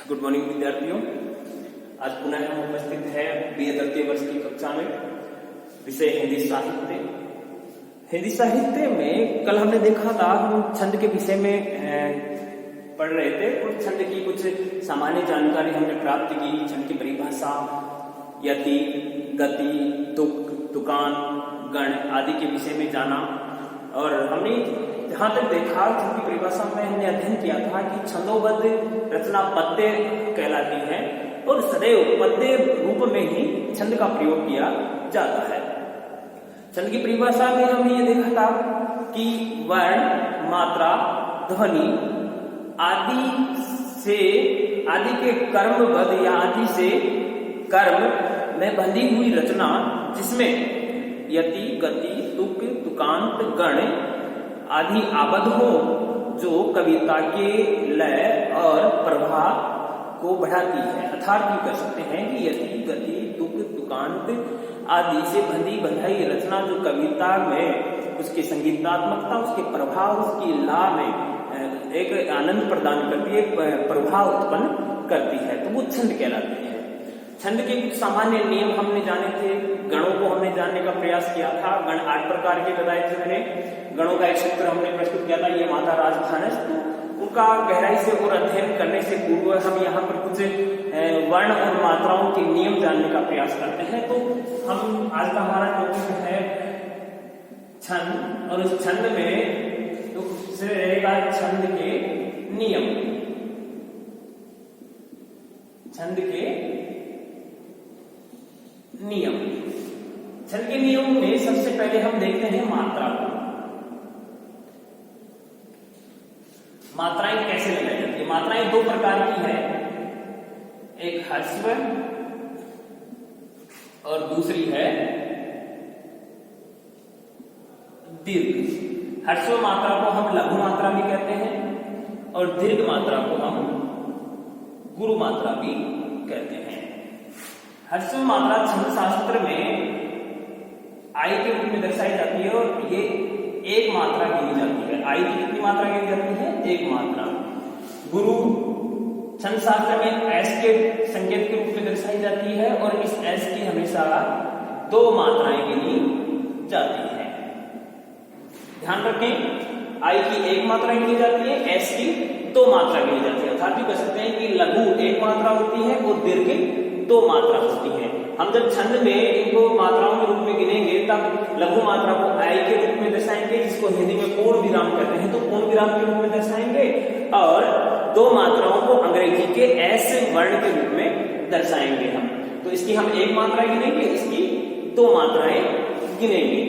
Good morning विद्यार्थियों। आज पुनः हम उपस्थित है बीए तृतीय वर्ष की कक्षा में। विषय हिंदी साहित्य। हिंदी साहित्य में कल हमने देखा था, हम छंद के विषय में पढ़ रहे थे और छंद की कुछ सामान्य जानकारी हमने प्राप्त की। छंद की परिभाषा, यति, गति, तुक, तुकान, गण आदि के विषय में जाना। और हमने जहां तक देखा, छंद की परिभाषा में हमने अध्ययन किया था कि छंदोबद्ध रचना पद्य कहलाती है और सदैव पद्य रूप में ही छंद का प्रयोग किया जाता है। छंद की परिभाषा में हमने ये देखा था कि वर्ण, मात्रा, ध्वनि आदि के कर्मबद्ध या आदि से कर्म में बंधी हुई रचना, जिसमें यति, गति, तुक, तुकांत, गण आदि आबद्ध हो, जो कविता के लय और प्रभाव को बढ़ाती है। अर्थात ये कह सकते हैं कि यति, गति, तुक, तुकांत आदि से बंधी बंधाई रचना जो कविता में उसकी संगीतात्मकता, उसके प्रभाव, उसकी ला में एक आनंद प्रदान करती है, प्रभाव उत्पन्न करती है, तो वो छंद कहलाती है। छंद के कुछ सामान्य नियम हमने जाने थे, गणों को हमने जानने का प्रयास किया था। गण 8 प्रकार के बताए थे मैंने। गणों का एक सूत्र हमने प्रस्तुत किया था, ये माता राजधानस। तो उनका गहराई से और अध्ययन करने से पूर्व हम यहाँ पर कुछ वर्ण और मात्राओं के नियम जानने का प्रयास करते हैं। तो हम आज का हमारा टॉपिक है छंद, और उस छंद में तो रहेगा छंद के नियम। छंद के नियम। छंद के नियम में सबसे पहले हम देखते हैं मात्रा को। मात्राएं कैसे लगाई जाती है? मात्राएं 2 प्रकार की है, एक ह्रस्व और दूसरी है दीर्घ। ह्रस्व मात्रा को हम लघु मात्रा भी कहते हैं और दीर्घ मात्रा को हम गुरु मात्रा भी कहते हैं। ह्रस्व मात्रा छंद शास्त्र में आई के रूप में दर्शाई जाती है और ये एक मात्रा गिनी जाती है। आई की कितनी मात्रा गिनी जाती है? एक मात्रा। गुरु छंद शास्त्र में एस के संकेत के रूप में दर्शाई जाती है और इस एस की हमेशा 2 मात्राएं गिनी जाती है। ध्यान रखें, आई की 1 मात्रा गिनी जाती है, एस की 2 मात्रा गिनी जाती है। अर्थात कह सकते हैं कि लघु 1 मात्रा होती है और दीर्घ 2 मात्रा होती है। हम जब छंद में इनको मात्राओं के रूप में गिनेंगे, तब लघु मात्रा को आई के रूप में दर्शाएंगे, जिसको हिंदी में पूर्ण विराम कहते हैं, तो पूर्ण विराम के रूप में दर्शाएंगे, और 2 मात्राओं को अंग्रेजी के एस वर्ण के रूप में दर्शाएंगे हम। तो इसकी हम 1 मात्रा गिनेंगे, इसकी 2 मात्राएं गिनेंगे।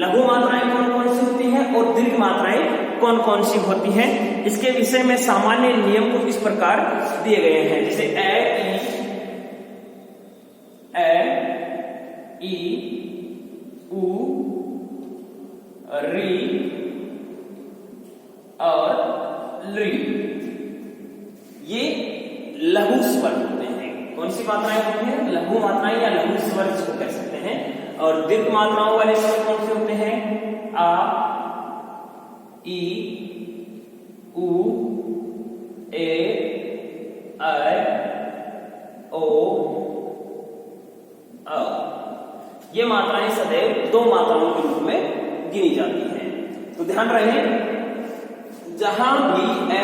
लघु मात्राएं कौन कौन सी होती हैं और दीर्घ मात्राएं कौन कौन सी होती हैं, इसके विषय में सामान्य नियम कुछ इस प्रकार दिए गए हैं। जैसे ई, उ, री और ली, ये लघु स्वर होते हैं। कौन सी मात्राएं होती हैं? लघु मात्राएं या लघु स्वर जिसको कह सकते हैं। और दीर्घ मात्राओं वाले स्वर कौन से होते हैं? आ, ई, उ, ए, ऐ, ओ, औ। ये मात्राएं सदैव 2 मात्राओं के रूप में गिनी जाती हैं। तो ध्यान रहे, जहां भी ए,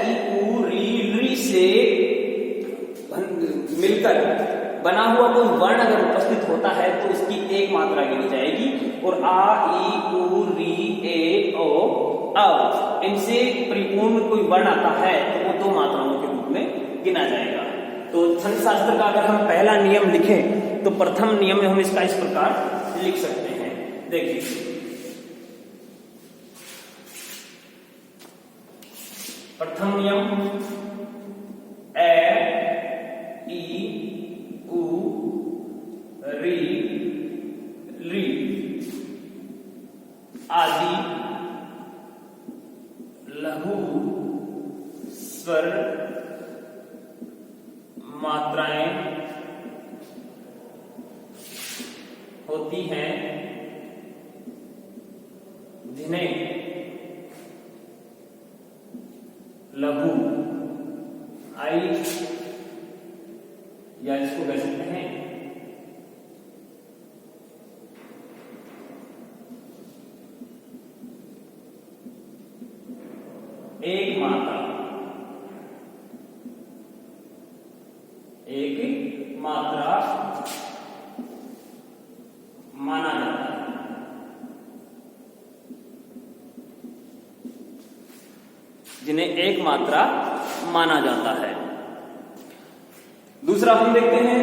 ई, उ, री से मिलकर बना हुआ कोई वर्ण अगर उपस्थित होता है तो उसकी 1 मात्रा गिनी जाएगी, और आ, ई, उ, री, ए, ओ, औ इनसे परिपूर्ण कोई वर्ण आता है तो वो 2 मात्राओं के रूप में गिना जाएगा। तो छंद शास्त्र का अगर हम पहला नियम लिखें तो प्रथम नियम में हम इसका इस प्रकार लिख सकते हैं। देखिए, प्रथम नियम ए, ई, उ, री, ली आदि लघु स्वर मात्राएं होती हैं, जिन्हें लघु आई या इसको कह सकते हैं एक मात्रा। एक मात्रा माना जाता है, जिन्हें एक मात्रा माना जाता है। दूसरा हम देखते हैं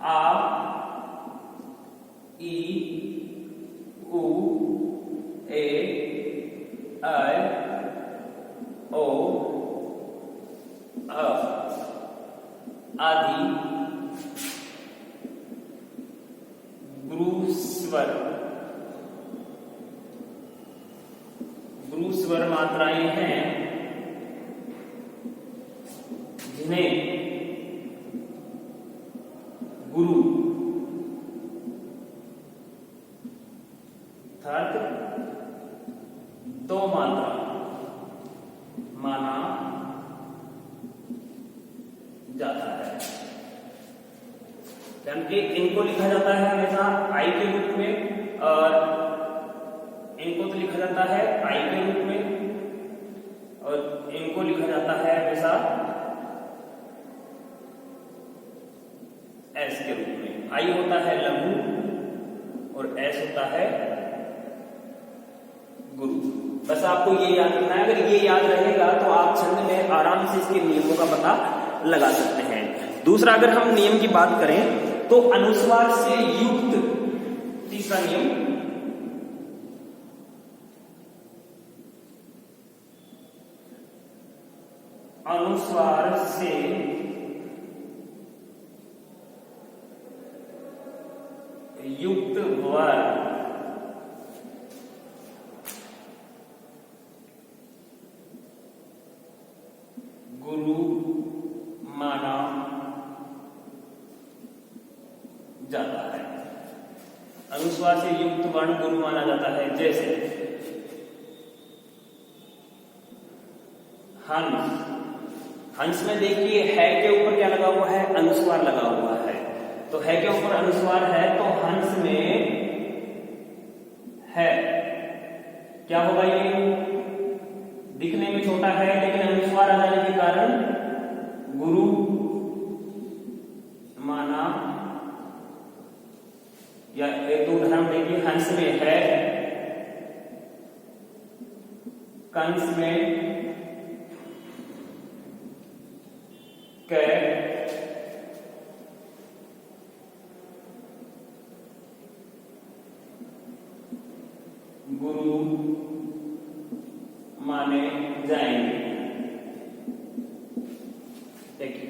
आ, ई, उ, ए, ऐ, ओ, अ आदि गुरु स्वर मात्राएं हैं, जिन्हें गुरु अर्थात दो मात्रा माना जाता है। यानी कि इनको लिखा जाता है हमेशा आई के रूप में, और इनको तो लिखा जाता है आई के रूप में, और इनको लिखा जाता है हमेशा एस के रूप में। आई होता है लघु और एस होता है गुरु। बस आपको ये याद रखना है। अगर ये याद रहेगा तो आप छंद में आराम से इसके नियमों का पता लगा सकते हैं। दूसरा, अगर हम नियम की बात करें तो अनुस्वार से युक्त, तीसरा नियम, अनुस्वार से युक्त वर्ण गुरु माना जाता है। अनुस्वार से युक्त वर्ण गुरु माना जाता है। जैसे हंस, हंस में देखिए है के ऊपर क्या लगा हुआ है, अनुस्वार लगा हुआ है। तो है के ऊपर अनुस्वार है तो हंस में है क्या होगा, ये दिखने में छोटा है लेकिन अनुस्वार आ जाने के कारण गुरु माना। या एक दो उदाहरण देखिए, हंस में है, कंस में कै, गुरु माने जाएंगे। देखिए,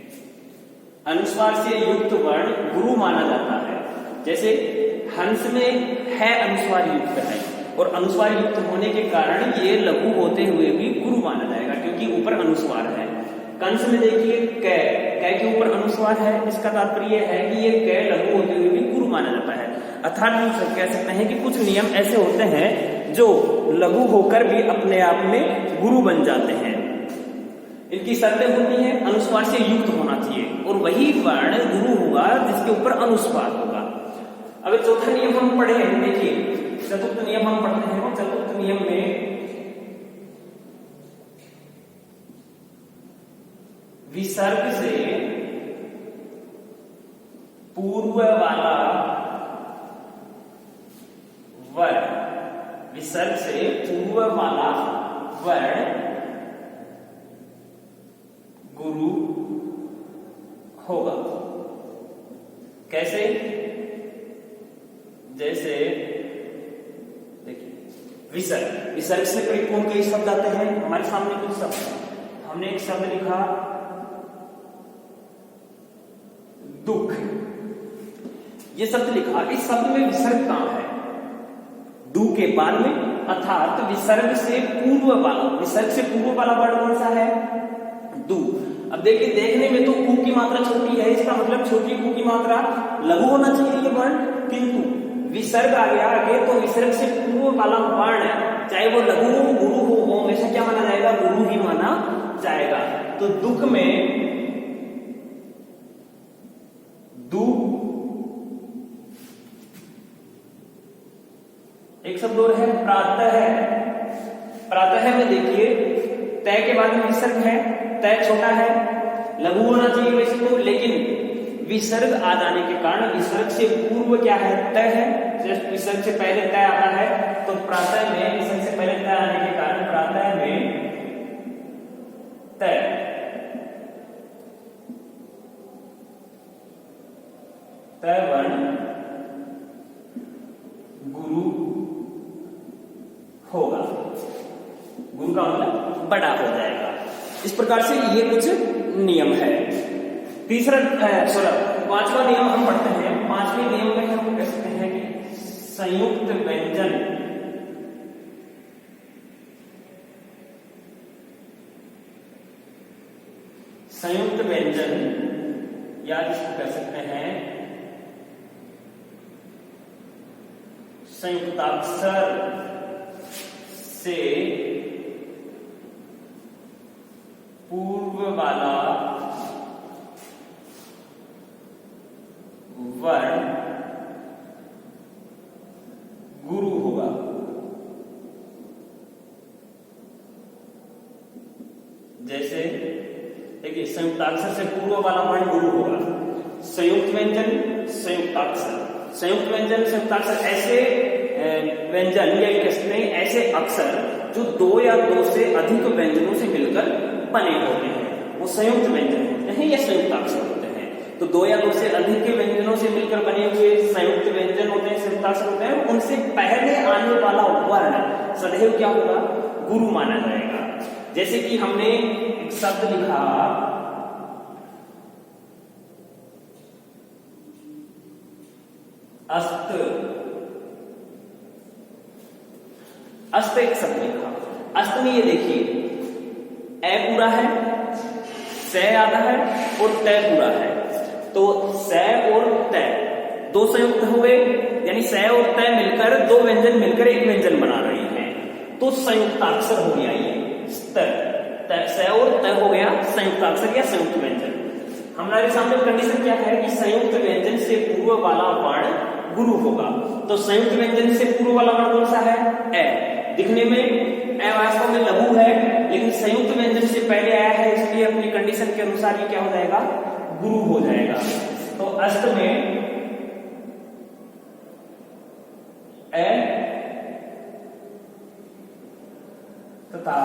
अनुस्वार से युक्त वर्ण गुरु माना जाता है। जैसे हंस में है अनुस्वार युक्त है, और अनुस्वार युक्त होने के कारण ये लघु होते हुए भी गुरु माना जाएगा क्योंकि ऊपर अनुस्वार है। कंस में देखिए कै, कै के ऊपर अनुस्वार है, इसका तात्पर्य है कि ये कै लघु होते हुए भी गुरु माना जाता है। अर्थात हम कह सकते हैं कि कुछ नियम ऐसे होते हैं जो लघु होकर भी अपने आप में गुरु बन जाते हैं। इनकी शर्तें होती हैं, अनुस्वार से युक्त होना चाहिए और वही वर्ण गुरु होगा जिसके ऊपर अनुस्वार होगा। अगर चौथा नियम हम पढ़े हैं, देखिए चतुर्थ नियम हम पढ़ते हैं। चतुर्थ नियम में विसर्ग से पूर्व वाला वर्ण, विसर्ग से पूर्व वाला वर्ण गुरु होगा। कैसे? जैसे देखिए, विसर्ग, विसर्ग से कौन कई शब्द आते हैं हमारे सामने, कुछ शब्द। हमने एक शब्द लिखा दुख, ये शब्द लिखा, इस शब्द में विसर्ग कहां है? दू के बाद में, अर्थात विसर्ग से पूर्व वाला, विसर्ग से पूर्व वाला वर्ण कौन सा है? दू। अब देखिए, देखने में तो कू की मात्रा छोटी है, इसका मतलब छोटी कू की मात्रा लघु होना चाहिए ये वर्ण, किंतु विसर्ग आ गया आगे तो विसर्ग से पूर्व वाला वर्ण है, चाहे वो लघु हो गुरु हो, हमेशा क्या माना जाएगा? गुरु ही माना जाएगा। तो दुख में दु, एक शब्द और है प्रातः है। प्रातः में देखिए तय के बाद में विसर्ग है, तय छोटा है, लघु होना चाहिए वैसे तो, लेकिन विसर्ग आ जाने के कारण विसर्ग से पूर्व क्या है, तय है, जस्ट विसर्ग से पहले तय आता है। तो प्रातः में विसर्ग से पहले तय आने के कारण प्रातः में तय, तय वर्ण गुरु होगा। गुरु का मतलब बड़ा हो जाएगा। इस प्रकार से ये कुछ नियम है। तीसरा पांचवा नियम हम पढ़ते हैं। पांचवें नियम में हम कह सकते हैं कि संयुक्त व्यंजन, संयुक्त व्यंजन या जिसको कह सकते हैं संयुक्ताक्षर से पूर्व वाला वर्ण गुरु होगा। जैसे देखिए संयुक्ताक्षर से पूर्व वाला वर्ण गुरु होगा। संयुक्त व्यंजन, संयुक्ताक्षर, संयुक्त व्यंजन, संयुक्ताक्षर ऐसे व्यंजन या कह सकते हैं ऐसे अक्षर जो दो या दो से अधिक व्यंजनों से मिलकर बने होते हैं, वो संयुक्त व्यंजन होते हैं या संयुक्ताक्षर होते हैं। तो दो या दो से अधिक के व्यंजनों से मिलकर बने हुए संयुक्त व्यंजन होते हैं, संयुक्ताक्षर होते हैं। उनसे पहले आने वाला वर्ण सदैव क्या होगा, गुरु माना जाएगा। जैसे कि हमने एक शब्द लिखा अस्त, अस्त एक शब्द लिखा। अस्त में ये देखिए ए पूरा है, से आधा है और तय पूरा है। तो से और तय दो संयुक्त हुए, यानी से और तय मिलकर दो व्यंजन मिलकर एक व्यंजन बना रहे हैं, तो संयुक्ताक्षर हो गया ये। से और तय हो गया संयुक्ताक्षर या संयुक्त व्यंजन। हमारे सामने कंडीशन क्या है कि संयुक्त व्यंजन से पूर्व वाला वर्ण गुरु होगा। तो संयुक्त व्यंजन से पूर्व वाला वर्ण कौन सा है, ए। दिखने में ए वास्तव में लघु है, लेकिन संयुक्त व्यंजन से पहले आया है, इसलिए अपनी कंडीशन के अनुसार ये क्या हो जाएगा, गुरु हो जाएगा। तो अस्त में ए तथा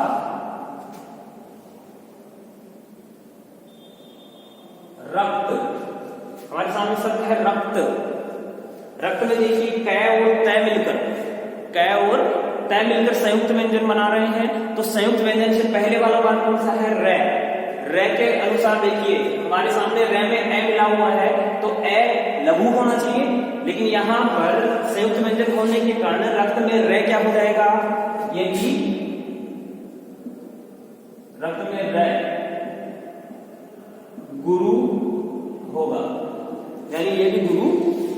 रक्त, हमारे सामने शब्द है रक्त। रक्त में देखिए कै और तय मिलकर, कै और तय मिलकर संयुक्त व्यंजन बना रहे हैं। तो संयुक्त व्यंजन से पहले वाला वर्ण कौन सा है, रे। रे के अनुसार देखिए हमारे सामने रे में ए मिला हुआ है, तो ए लघु होना चाहिए, लेकिन यहां पर संयुक्त व्यंजन होने के कारण रक्त में रे क्या हो जाएगा, ये भी रक्त में रे गुरु होगा, यानी ये भी गुरु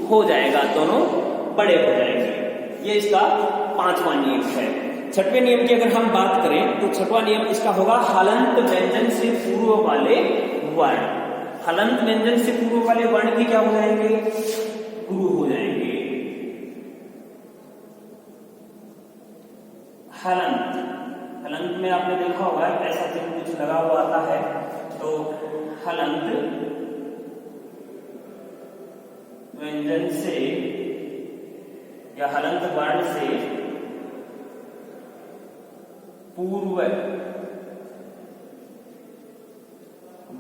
हो जाएगा, दोनों बड़े हो जाएंगे। ये इसका पांचवा नियम है। छठवें नियम की अगर हम बात करें तो छठवां नियम इसका होगा हलंत व्यंजन से पूर्व वाले वर्ण। हलंत व्यंजन से पूर्व वाले वर्ण भी क्या हो जाएंगे, गुरु हो जाएंगे। हलंत, हलंत में आपने देखा होगा ऐसा चिन्ह कुछ लगा हुआ आता है, तो हलंत व्यंजन से या हलंत वर्ण से पूर्व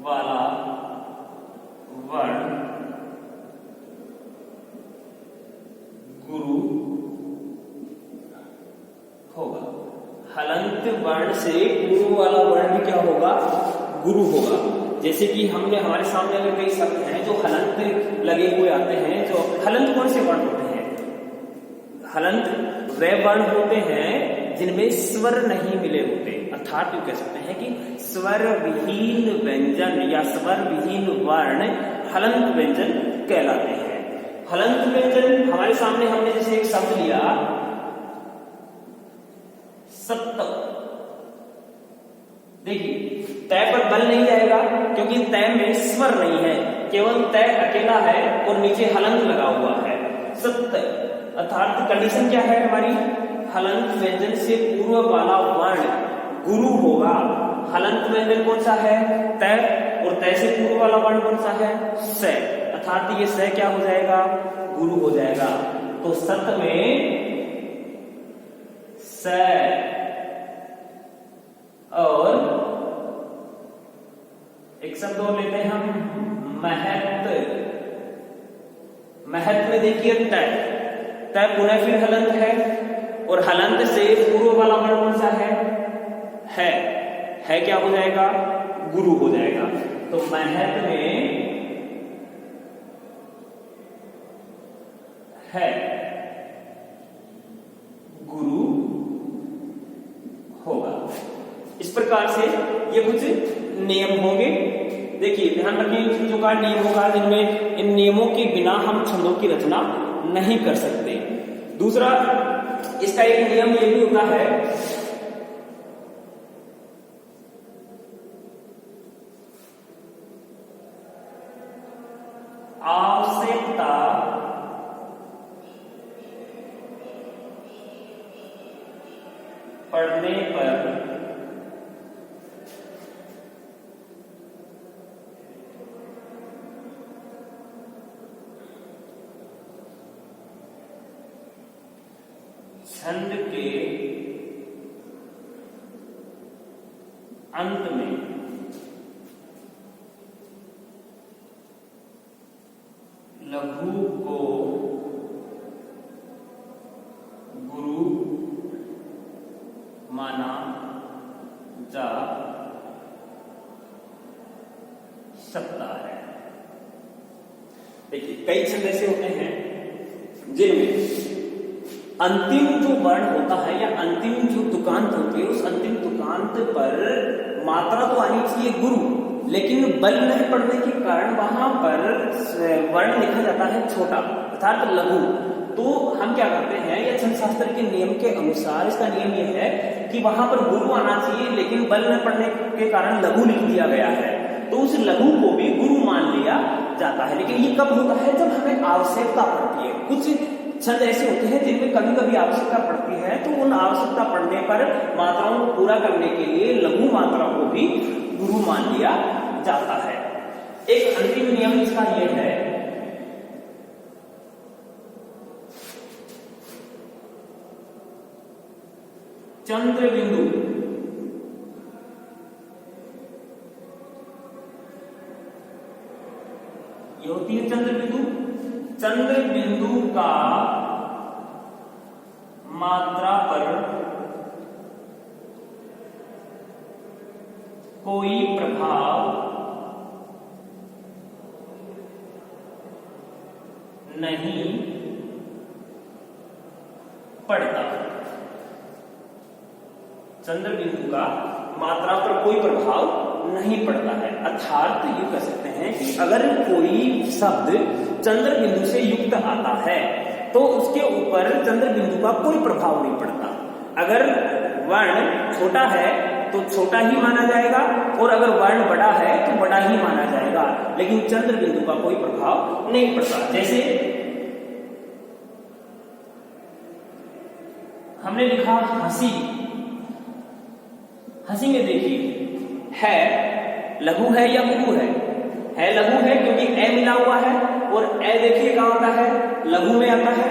वाला वर्ण गुरु होगा। हलंत वर्ण से पूर्व वाला वर्ण भी क्या होगा, गुरु होगा। जैसे कि हमने हमारे सामने अगर कई शब्द हैं जो हलंत लगे हुए आते हैं, जो हलंत कौन से वर्ण होते हैं, हलंत वे वर्ण होते हैं जिनमें स्वर नहीं मिले होते, अर्थात यूं कह सकते हैं कि स्वर विहीन व्यंजन या स्वर विहीन वर्ण हलंत व्यंजन कहलाते हैं। हलंत व्यंजन हमारे सामने हमने जैसे एक शब्द लिया सत्त, देखिए तय पर बल नहीं जाएगा क्योंकि तय में स्वर नहीं है, केवल तय अकेला है और नीचे हलंत लगा हुआ है। सत्य अर्थात कंडीशन क्या है हमारी, हलंत व्यंजन से पूर्व वाला वर्ण गुरु होगा। हलंत व्यंजन कौन सा है, तय, और तय से पूर्व वाला वर्ण कौन सा है, स, अर्थात ये स क्या हो जाएगा, गुरु हो जाएगा। तो सत्य में स और एक शब्द और लेते हैं हम महत। महत में देखिए तय, तय पुनः फिर हलंत है और हलंत से पूर्व वाला वर्ण कौन सा है क्या हो जाएगा, गुरु हो जाएगा। तो महत में है गुरु होगा। इस प्रकार से ये कुछ नियम होंगे। देखिए ध्यान रखिए इन चीजों का नियम होगा जिनमें इन नियमों के बिना हम छंदों की रचना नहीं कर सकते। दूसरा इसका एक नियम ये भी होता है, आवश्यकता पढ़ने पर छंद के अंत में लघु को गुरु माना जा सकता है। देखिए कई छंद ऐसे होते हैं जिनमें अंतिम जो वर्ण होता है या अंतिम जो तुकांत होती है, उस अंतिम तुकांत पर मात्रा तो आनी चाहिए गुरु, लेकिन बल नहीं पड़ने के कारण वहां पर वर्ण लिखा जाता है छोटा अर्थात लघु। तो हम क्या करते हैं, या छंद शास्त्र के नियम के अनुसार इसका नियम यह है कि वहां पर गुरु आना चाहिए, लेकिन बल न पड़ने के कारण लघु लिख दिया गया है, तो उस लघु को भी गुरु मान लिया जाता है। लेकिन ये कब होता है, जब हमें आवश्यकता पड़ती है। कुछ छंद ऐसे होते हैं जिनमें कभी कभी आवश्यकता पड़ती है, तो उन आवश्यकता पड़ने पर मात्राओं को पूरा करने के लिए लघु मात्रा को भी गुरु मान लिया जाता है। एक अंतिम नियम इसका यह है, चंद्र बिंदु ये होती है चंद्र बिंदु। चंद्र बिंदु का मात्रा पर कोई प्रभाव नहीं पड़ता। चंद्र बिंदु का मात्रा पर कोई प्रभाव नहीं पड़ता है। अर्थात ये कह सकते हैं कि अगर कोई शब्द चंद्र बिंदु से युक्त आता है तो उसके ऊपर चंद्र बिंदु का कोई प्रभाव नहीं पड़ता। अगर वर्ण छोटा है तो छोटा ही माना जाएगा और अगर वर्ण बड़ा है तो बड़ा ही माना जाएगा, लेकिन चंद्र बिंदु का कोई प्रभाव नहीं पड़ता। जैसे हमने लिखा हंसी, हंसी में देखिए है लघु है या गुरु है लघु है क्योंकि ए मिला हुआ है, और ए देखिए कहां आता है, लघु में आता है,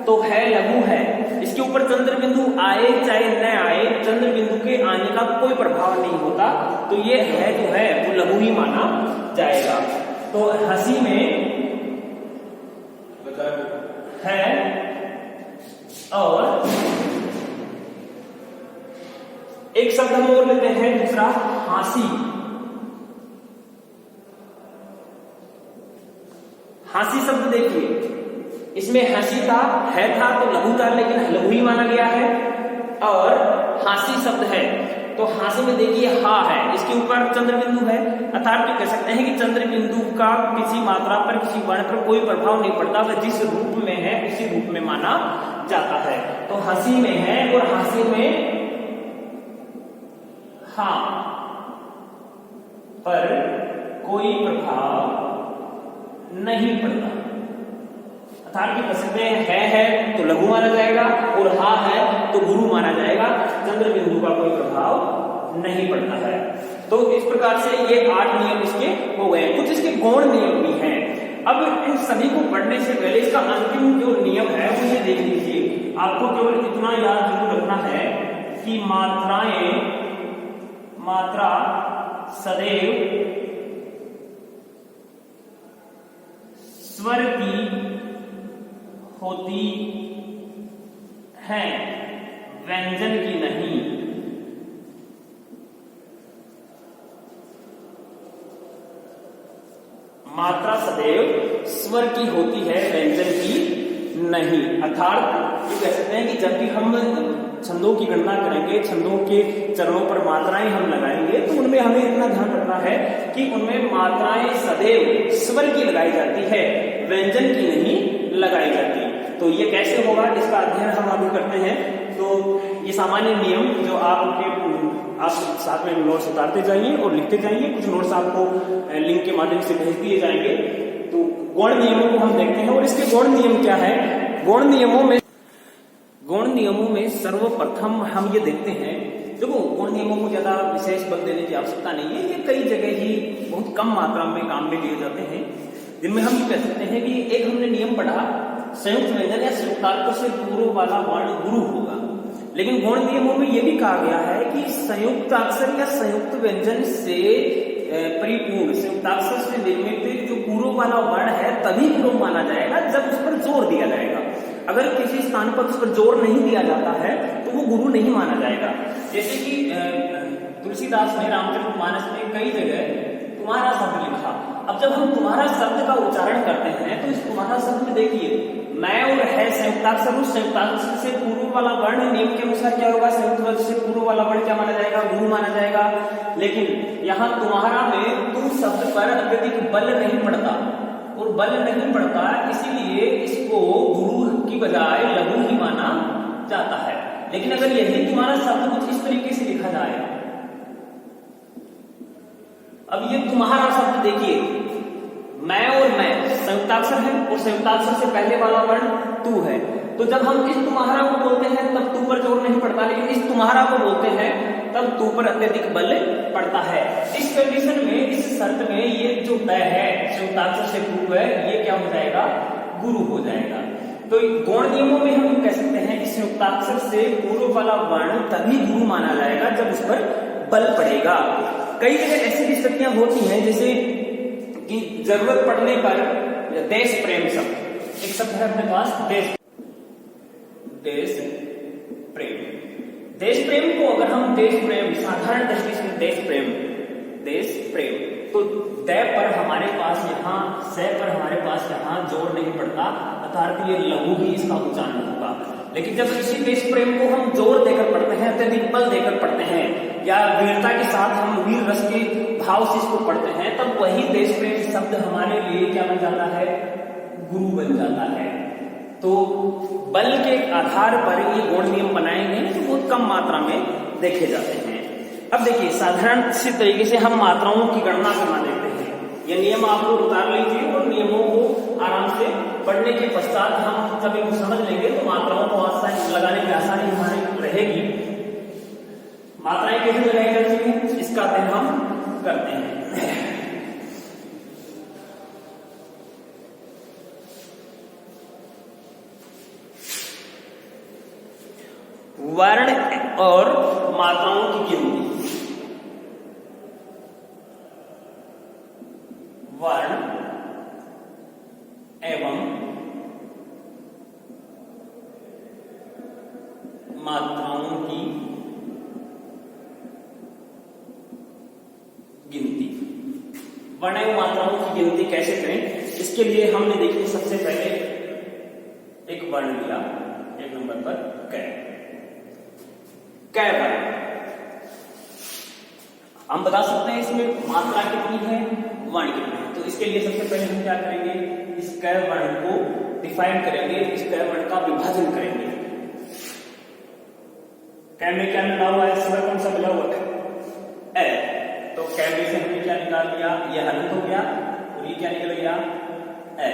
तो है लघु है। इसके ऊपर चंद्र बिंदु आए चाहे न आए, चंद्र बिंदु के आने का कोई प्रभाव नहीं होता, तो ये है जो है वो लघु ही माना जाएगा। तो हंसी में है और एक शब्द हम और लेते हैं दूसरा, हासी। हासी शब्द देखिए, इसमें हंसी था तो लघु था, लेकिन लघु ही माना गया है। और हासी शब्द है तो हासी में देखिए हा है, इसके ऊपर चंद्र बिंदु है, अर्थात कह सकते हैं कि चंद्र बिंदु का किसी मात्रा पर किसी वर्ण पर कोई प्रभाव नहीं पड़ता, वह जिस रूप में है उसी रूप में माना जाता है। तो हंसी में है और हासी में हाँ पर कोई प्रभाव नहीं पड़ता। अर्थात की प्रसिद्ध है तो लघु माना जाएगा और हा है तो गुरु माना जाएगा। चंद्र बिंदु का कोई प्रभाव नहीं पड़ता है। तो इस प्रकार से ये 8 नियम इसके हो गए। कुछ इसके गौण नियम भी हैं। अब इन सभी को पढ़ने से पहले इसका अंतिम जो नियम है वो ये देख लीजिए। आपको केवल इतना याद जरूर रखना है कि मात्रा सदैव स्वर की होती है, व्यंजन की नहीं। मात्रा सदैव स्वर की होती है, व्यंजन की नहीं। अर्थात ये कह सकते हैं कि जब भी हम छंदों की गणना करेंगे, छंदों के चरणों पर मात्राएं हम लगाएंगे तो उनमें हमें इतना ध्यान रखना है कि उनमें मात्राएं सदैव स्वर की लगाई जाती है, व्यंजन की नहीं लगाई जाती। तो ये कैसे होगा, इसका अध्ययन हम अभी करते हैं। तो ये सामान्य नियम जो आप साथ में नोट्स उतारते जाइए और लिखते जाइए। कुछ नोट्स आपको लिंक के माध्यम से भेज दिए जाएंगे। तो गौण नियमों को हम देखते हैं और इसके गौण नियम क्या है। गौण नियमों में सर्वप्रथम हम ये देखते हैं, देखो गौण नियमों को ज्यादा विशेष बल देने की आवश्यकता नहीं है। ये कई जगह ही बहुत कम मात्रा में काम में लिए जाते हैं, जिनमें हम ये कह सकते हैं कि एक हमने नियम पढ़ा, संयुक्त व्यंजन या संयुक्ताक्षर से पूर्व वाला वर्ण गुरु होगा। लेकिन गौण नियमों में यह भी कहा गया है कि संयुक्ताक्षर या संयुक्त व्यंजन से परिपूर्ण, संयुक्ताक्षर से निर्मित जो पूर्व वाला वर्ण है तभी गुरु माना जाएगा जब उस पर जोर दिया जाएगा। अगर किसी स्थान पर उस पर जोर नहीं दिया जाता है तो वो गुरु नहीं माना जाएगा। जैसे कि तुलसीदास ने रामचरितमानस में कई जगह तुम्हारा शब्द लिखा। अब जब हम तुम्हारा शब्द का उच्चारण करते हैं तो इस तुम्हारा शब्द में देखिए मैं और है संयुक्ताक्षर, उस संयुक्ताक्षर से पूर्व वाला वर्ण नियम के अनुसार क्या होगा, संयुक्त वर्ण से पूर्व वाला वर्ण क्या माना जाएगा, गुरु माना जाएगा। लेकिन यहाँ तुम्हारा में तुम शब्द पर अत्यधिक बल नहीं पड़ता, और बल नहीं पड़ता इसीलिए इसको गुरु की बजाय लघु ही माना जाता है। लेकिन अगर यही तुम्हारा शब्द कुछ इस तरीके से लिखा जाए, अब ये तुम्हारा शब्द देखिए, मैं और मैं संयुक्ताक्षर है और संयुक्ताक्षर से पहले वाला वर्ण तू है। तो जब हम इस तुम्हारा को बोलते हैं तब तू पर जोर नहीं पड़ता, लेकिन इस तुम्हारा को बोलते हैं तब तू पर अत्यधिक बल पड़ता है। इस कंडीशन में, इस शर्त में ये जो तय है संयुक्ताक्षर से पूर्व है, ये क्या हो जाएगा, गुरु हो जाएगा। तो गौण नियमों में हम कह सकते हैं कि संयुक्ताक्षर से पूर्व वाला वर्ण तभी गुरु माना जाएगा जब उस पर बल पड़ेगा। कई जगह ऐसी भी स्थितियां होती हैं जैसे कि जरूरत पड़ने पर देश प्रेम शब्द, एक शब्द है अपने पास देश प्रेम। देश प्रेम को अगर हम देश प्रेम साधारण दृष्टि से देश प्रेम तो दे पर हमारे पास यहाँ, से पर हमारे पास यहाँ जोर नहीं पड़ता, अर्थात ये लघु ही इसका उच्चारण होगा। लेकिन जब इसी देश प्रेम को हम जोर देकर पढ़ते हैं, अत्यधिक बल देकर पढ़ते हैं, या वीरता के साथ हम वीर रस के भाव से इसको पढ़ते हैं, तब वही देश प्रेम शब्द हमारे लिए क्या बन जाता है, गुरु बन जाता है। तो बल के आधार पर ये गौण नियम बनाए गए जो बहुत कम मात्रा में देखे जाते हैं। अब देखिए साधारण से तरीके से हम मात्राओं की गणना करना देखते हैं। ये नियम आप लोग उतार लीजिए और नियमों को आराम से पढ़ने के पश्चात हम जब इनको समझ लेंगे तो मात्राओं को आसानी लगाने की आसानी हमारी रहेगी। मात्राएं कैसे लगाई जाती हैं इसका अध्ययन हम करते हैं। वर्ण और मात्राओं की गिनती। वर्ण एवं मात्राओं की गिनती। वर्ण एवं मात्राओं की गिनती कैसे करें, इसके लिए हमने देखिए सबसे पहले एक वर्ण लिया, एक नंबर पर कै वर्ण। हम बता सकते हैं इसमें मात्रा कितनी है, वर्ण कितने हैं। तो इसके लिए सबसे पहले हम क्या करेंगे, इस कै वर्ण को डिफाइन करेंगे, इस कै वर्ण का विभाजन करेंगे। कै में क्या मिला हुआ है, इसमें कौन सा मिला हुआ है, ए। तो कैबे से हमने क्या निकाल लिया, ये हलंत हो गया और ये क्या निकल गया, ए।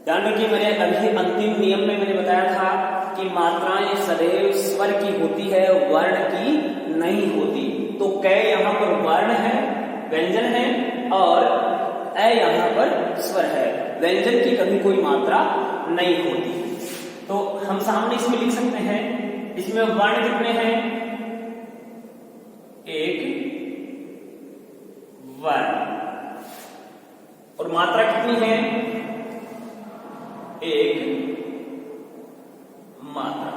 ध्यान रखिए मैंने अभी अंतिम नियम में मैंने बताया था कि मात्राएं सदैव स्वर की होती है, वर्ण की नहीं होती। तो कै यहाँ पर वर्ण है, व्यंजन है, और ए यहाँ पर स्वर है। व्यंजन की कभी कोई मात्रा नहीं होती। तो हम सामने इसमें लिख सकते हैं, इसमें वर्ण कितने हैं, एक वर्ण, और मात्रा कितनी है, एक मात्रा।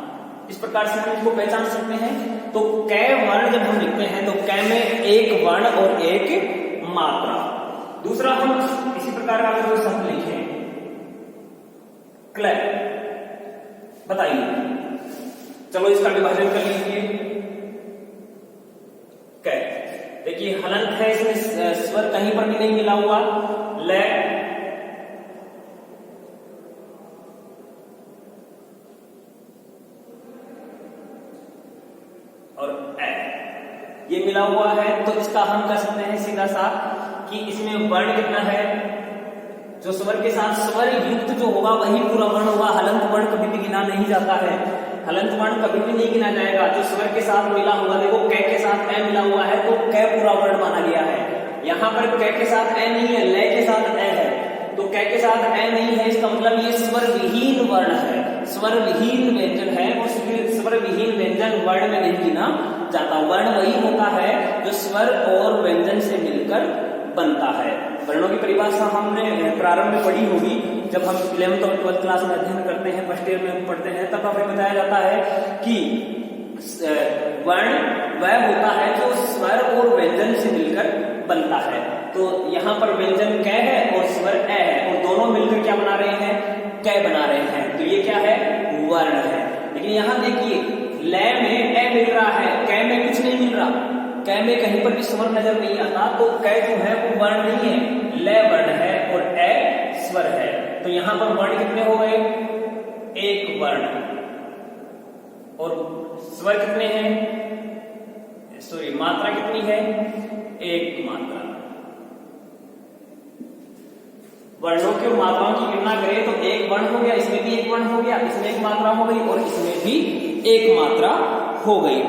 इस प्रकार से हम इसको पहचान सकते हैं। तो कै वर्ण जब हम लिखते हैं तो कै में एक वर्ण और एक मात्रा। दूसरा हम इसी प्रकार का अगर शब्द लिखें, क्लै, बताइए, चलो इसका विभाजन कर लीजिए। कै, देखिए हलंत है, इसमें स्वर कहीं पर भी नहीं मिला हुआ। ले, और ए, ये मिला हुआ है। तो इसका हम कह सकते हैं सीधा सा कि इसमें वर्ण कितना है, जो स्वर के साथ स्वर युक्त जो होगा वही पूरा वर्ण होगा। हलंत वर्ण कभी भी गिना नहीं जाता है, हलंत वर्ण कभी भी नहीं गिना जाएगा। जो स्वर के साथ मिला होगा, देखो कै के साथ ए मिला हुआ है तो कै पूरा वर्ण माना गया है। यहाँ पर कै के साथ ए नहीं है, ले के साथ ए है, तो कै के साथ ए नहीं है, इसका मतलब ये स्वर विहीन वर्ण है, स्वर विहीन व्यंजन है। और स्वर विहीन व्यंजन वर्ण में नहीं गिना जाता। वर्ण वही होता है जो स्वर और व्यंजन से मिलकर बनता है। वर्णों की परिभाषा हमने प्रारंभ में पढ़ी होगी, जब हम 11th और 12th क्लास में अध्ययन करते हैं, फर्स्ट ईयर में हम पढ़ते हैं, तब हमें बताया जाता है कि वर्ण वह होता है जो स्वर और व्यंजन से मिलकर बनता है। तो यहाँ पर व्यंजन कै है और स्वर ए है, और दोनों मिलकर क्या बना रहे हैं, कै बना रहे हैं। तो ये क्या है, वर्ण है। लेकिन यहाँ देखिए ले में ए मिल रहा है, कै में कुछ नहीं मिल रहा, कै में कहीं पर भी स्वर नजर नहीं आता। तो कै जो है वो वर्ण नहीं है, ले वर्ण है और ए स्वर है। तो यहाँ पर वर्ण कितने हो गए, एक वर्ण, और स्वर कितने हैं, सॉरी मात्रा कितनी है, एक मात्रा। वर्णों की और मात्राओं की गणना करें तो एक वर्ण हो गया, इसमें भी एक वर्ण हो गया, इसमें एक मात्रा हो गई और इसमें भी एक मात्रा हो गई।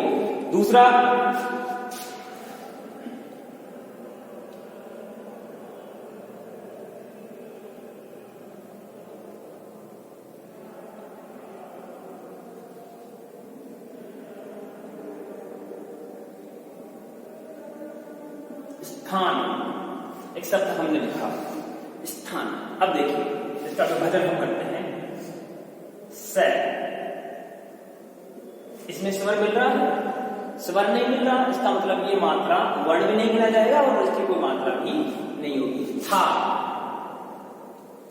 दूसरा स्थान, एक शब्द हमने लिखा स्थान। अब देखिए इसका विभाजन हम करते हैं। से, इसमें स्वर मिल रहा है, स्वर नहीं मिल रहा, इसका मतलब ये मात्रा वर्ण भी नहीं गिना जाएगा और इसकी कोई मात्रा भी नहीं होगी। था,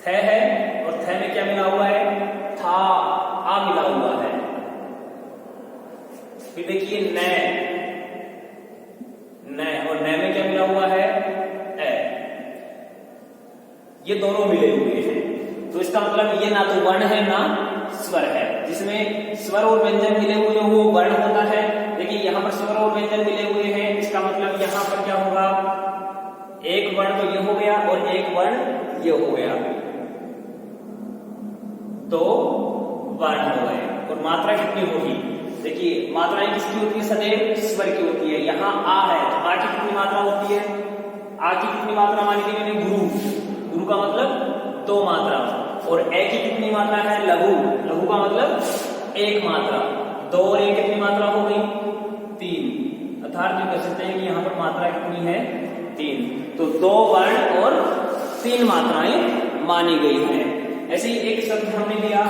थे है, और थे में क्या मिला हुआ है, था, आ मिला हुआ है। फिर देखिए नै, नै, और नै में क्या मिला हुआ है, ए। ये दोनों मिले हुए हैं। तो इसका मतलब ये ना तो वर्ण है ना स्वर है। जिसमें स्वर और व्यंजन मिले हुए हो वो वर्ण होता है। देखिए यहाँ पर स्वर और व्यंजन मिले हुए हैं, इसका मतलब यहाँ पर क्या होगा, एक वर्ण तो ये हो गया और एक वर्ण ये हो गया, तो वर्ण हो गए। और मात्रा कितनी होगी, देखिए मात्राएं किसकी होती है, सदैव स्वर की होती है। यहाँ आ है तो आ की कितनी मात्रा होती है, आ की कितनी मात्रा मानी थी मैंने, गुरु, गुरु का मतलब दो मात्रा। और ए की कितनी मात्रा है, लघु, लघु का मतलब एक मात्रा। दो और एक कितनी मात्रा हो गई, तीन। अर्थात जो कह सकते हैं कि यहाँ पर मात्रा कितनी है, तीन। तो दो वर्ण और तीन मात्राएं मानी गई हैं। ऐसे ही एक शब्द हमने लिया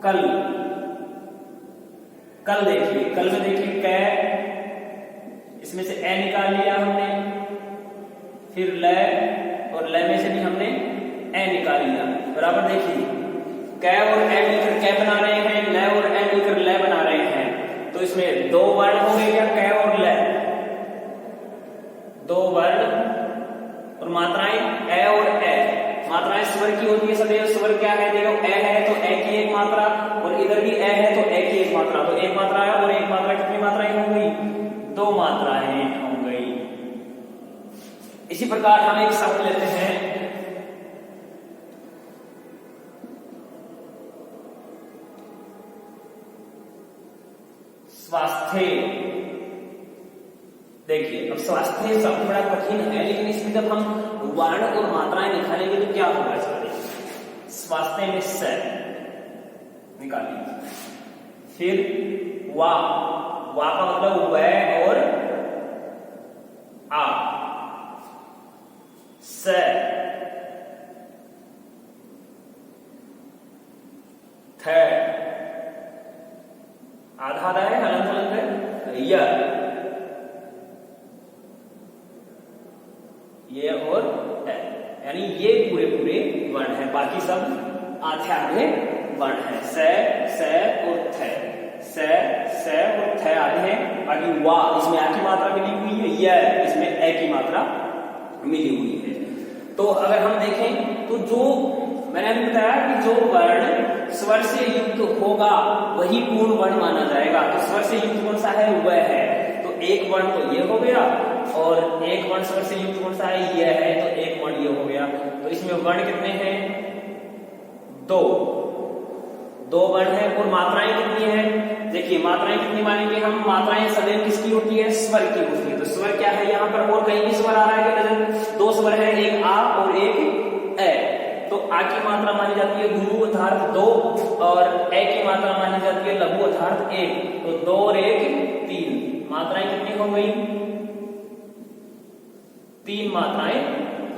कल। कल देखिए, कल में देखिए कै, इसमें से ए निकाल लिया हमने, फिर ले, और ले में से भी हमने ए निकाल लिया। बराबर देखिए कै और ए मिलकर कै बना रहे हैं, ले और ए मिलकर ले बना रहे हैं। तो इसमें दो वर्ण हो गए क्या, कै और ले, दो वर्ण, और मात्राएं ए और ए। मात्राएं स्वर की होती है सदैव। स्वर क्या है, देखो ए है तो ए की एक मात्रा, और इधर भी ए है तो ए की एक मात्रा। तो एक मात्रा है और एक मात्रा, कितनी मात्राएं हो गई, दो मात्राएं हो गई। इसी प्रकार हम एक शब्द लेते हैं स्वास्थ्य। देखिए अब स्वास्थ्य शब्द बड़ा कठिन है, लेकिन इसमें जब हम वर्ण और मात्राएं निकालेंगे तो क्या होगा इसका? देखिए स्वास्थ्य में स निकालिए, फिर वा का मतलब वह और आ, स थ आधा आधा है, हलंत हलंत है, य ये और यानी ये पूरे पूरे वर्ण है, बाकी सब आधे आधे वर्ण है। स और थ, स और थ आधे हैं, बाकी वा इसमें आ की मात्रा मिली हुई है, य इसमें ए की मात्रा मिली हुई है। तो अगर हम देखें तो जो मैंने अभी बताया कि जो वर्ण स्वर से युक्त होगा वही पूर्ण वर्ण माना जाएगा। तो स्वर से युक्त कौन सा है? वह है। तो एक वर्ण तो ये हो गया, और एक वर्ण स्वर से युक्त कौन सा है? यह है, तो एक वर्ण ये हो गया। तो इसमें वर्ण कितने हैं? दो वर्ण है। और मात्राएं कितनी है? देखिए मात्राएं कितनी मानेंगे हम? मात्राएं सदैव किसकी होती है? स्वर की होती है। तो स्वर क्या है यहाँ पर? और कहीं भी स्वर आ रहा है क्या नजर? दो स्वर है, एक आ और एक ए। तो आ की मात्रा मानी जाती है गुरु अर्थात दो, और ए की मात्रा मानी जाती है लघु अर्थात एक। तो दो और एक तीन, मात्राएं कितनी हो गई? तीन मात्राएं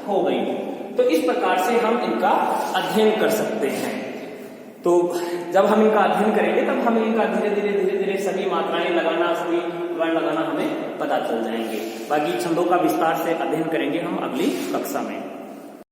हो गई। तो इस प्रकार से हम इनका अध्ययन कर सकते हैं। तो जब हम इनका अध्ययन करेंगे तब हमें इनका धीरे धीरे सभी मात्राएं लगाना, सभी वर्ण लगाना हमें पता चल जाएंगे। बाकी छंदों का विस्तार से अध्ययन करेंगे हम अगली कक्षा में।